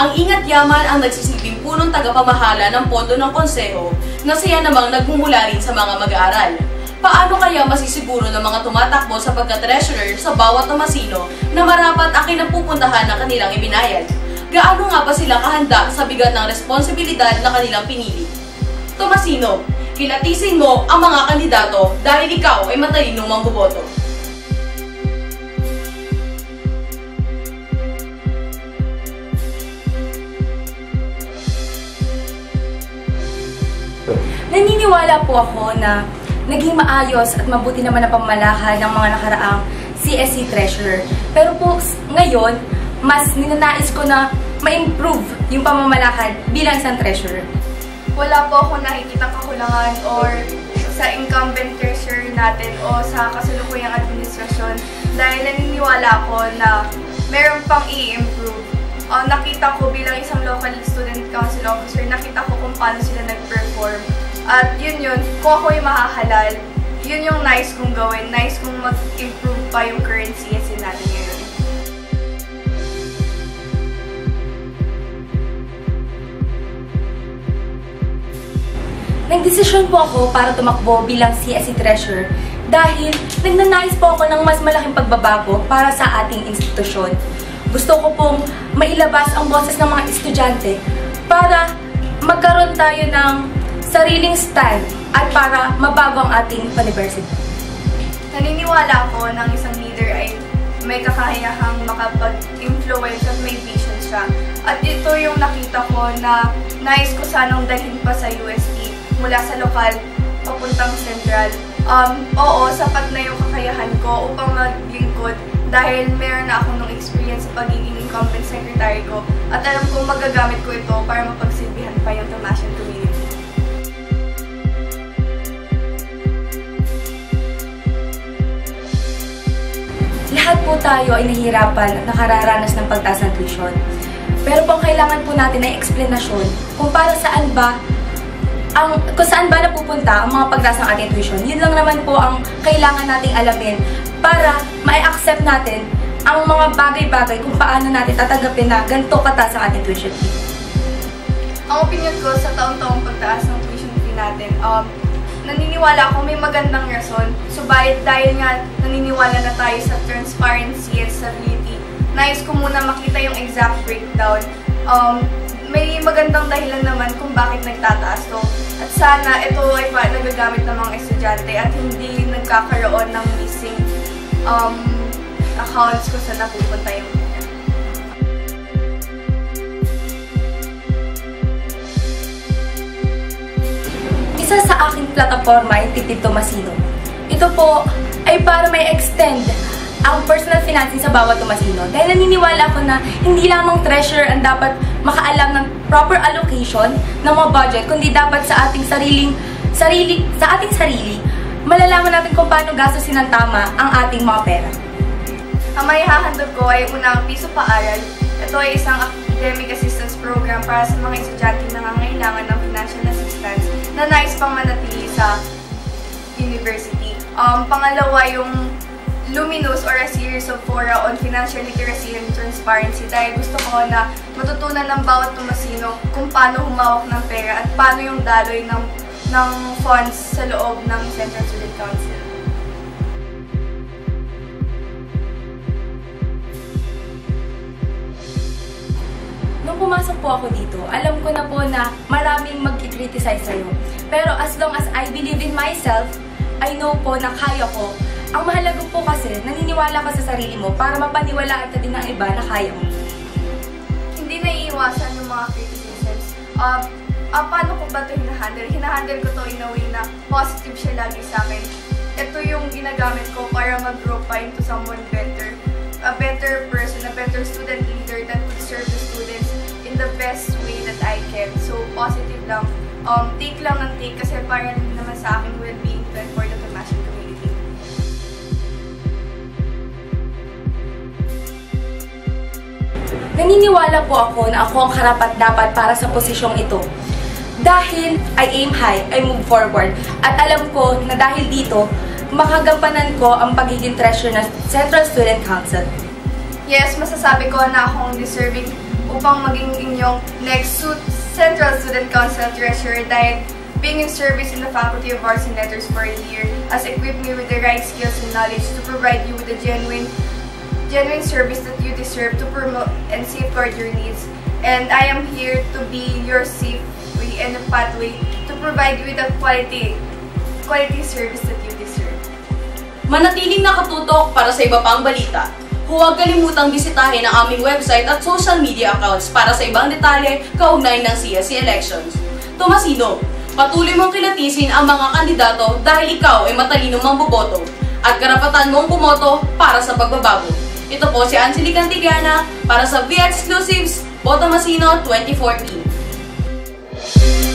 Ang Ingat Yaman ang nagsisilbing punong tagapamahala ng pondo ng konseho na siya namang nagmumula rin sa mga mag-aaral. Paano kaya masisiguro ng mga tumatakbo sa pagka-treasurer sa bawat Tomasino na marapat ang kinapupuntahan ng kanilang ibinayad? Gaano nga ba sila kahanda sa bigat ng responsibilidad na kanilang pinili? Tomasino, kilatisin mo ang mga kandidato dahil ikaw ay matalinong mangboboto. Naniniwala po ako na naging maayos at mabuti naman ang pamamalakad ng mga nakaraang CSC Treasurer. Pero po ngayon, mas ninanais ko na ma-improve yung pamamalakad bilang isang Treasurer. Wala po ako nakikita kakulangan or sa incumbent treasurer natin o sa kasalukuyang administrasyon dahil naniniwala ako na meron pang i-improve. Nakita ko bilang isang local student council officer, nakita ko kung paano sila nag-perform. At yun, kung ako yung mahahalal, yun yung nice kong gawin. Nice kong mag-improve pa yung current CSC natin ngayon. Nagdesisyon po ako para tumakbo bilang CSC Treasurer dahil nagnanais po ako ng mas malaking pagbabago para sa ating institusyon. Gusto ko pong mailabas ang boses ng mga estudyante para magkaroon tayo ng sariling style at para mabago ang ating university. Naniniwala ako ng isang leader ay may kakayahang makapag-influence at may vision siya. At ito yung nakita ko na nais ko sanang dalhin pa sa UST mula sa lokal papuntang central. Oo, sapat na yung kakayahan ko upang maglingkod dahil meron na ako nung experience sa pagiging incumbent secretary ko at alam kong magagamit ko ito para mapagsilbihan pa yung Tomasian community. Lahat po tayo ay nahihirapan at nakararanas ng pagtaas ng tuition. Pero po kailangan po natin ay eksplanasyon kung saan ba napupunta ang mga pagtaas ng ating tuition. Yun lang naman po ang kailangan nating alamin para ma-accept natin ang mga bagay-bagay kung paano natin tatanggapin na ganito kataas ang ating tuition fee. Ang opinion ko sa taon-taong pagtaas ng tuition fee natin, naniniwala ako may magandang rason. Subalit dahil nga naniniwala na tayo sa transparency at stability, nais ko muna makita yung exact breakdown. May magandang dahilan naman kung bakit nagtataas to. At sana ito ay nagagamit ng mga estudyante at hindi nagkakaroon ng missing accounts kung saan napupunta yung pera. Isa sa aking plataforma ay Tipid Tomasino. Ito po ay para may extend ang personal financing sa bawat Tomasino. Dahil naniniwala ako na hindi lamang treasurer ang dapat makaalam ng proper allocation ng mga budget, kundi dapat sa ating sarili, malalaman natin kung paano gastusin ng tama ang ating mga pera. Ang maihahandog ko ay unang piso paaral. Ito ay isang academic assistance program para sa mga estudyante na nangangailangan ng financial assistance na nais pang manatili sa university. Pangalawa, yung Luminous or a series of fora on financial literacy and transparency dahil gusto ko na matutunan ng bawat Tomasino kung paano humawak ng pera at paano yung daloy ng funds sa loob ng Central Student Council. Nung pumasok po ako dito, alam ko na po na maraming mag-criticize sa'yo. Pero as long as I believe in myself, I know po na kaya ko. Ang mahalaga po kasi, naniniwala ka sa sarili mo para mapaniwalaan ka din ng iba na kaya mo. Hindi naiiwasan yung mga criticisms. Paano ko ba ito hinahandle? Hinahandle ko ito in a way na positive siya lagi sa akin. Ito yung ginagamit ko para mag-grow pa into someone better. A better person, a better student leader that could serve the students in the best way that I can. So, positive lang. Take lang ng take kasi para rin naman sa aking well-being for the Tomasian community. Naniniwala po ako na ako ang karapat-dapat para sa posisyong ito. Dahil I aim high, I move forward. At alam ko na dahil dito, makagampanan ko ang pagiging treasurer ng Central Student Council. Yes, masasabi ko na akong deserving upang maging inyong next Central Student Council Treasurer dahil being in service in the Faculty of Arts and Letters for a year has equipped me with the right skills and knowledge to provide you with the genuine service that you deserve to promote and safeguard your needs. And I am here to be your safe way and a pathway to provide you with the quality service that you deserve. Manatiling nakatutok para sa iba pang balita. Huwag kalimutang bisitahin ang aming website at social media accounts para sa ibang detalye kaugnay ng CSE elections. Tomasino, patuloy mong kilatisin ang mga kandidato dahil ikaw ay matalinong mamboboto at karapatan mong bumoto para sa pagbabago. Ito po si Angelique Antigana para sa V Exclusives, Tomasino 2014.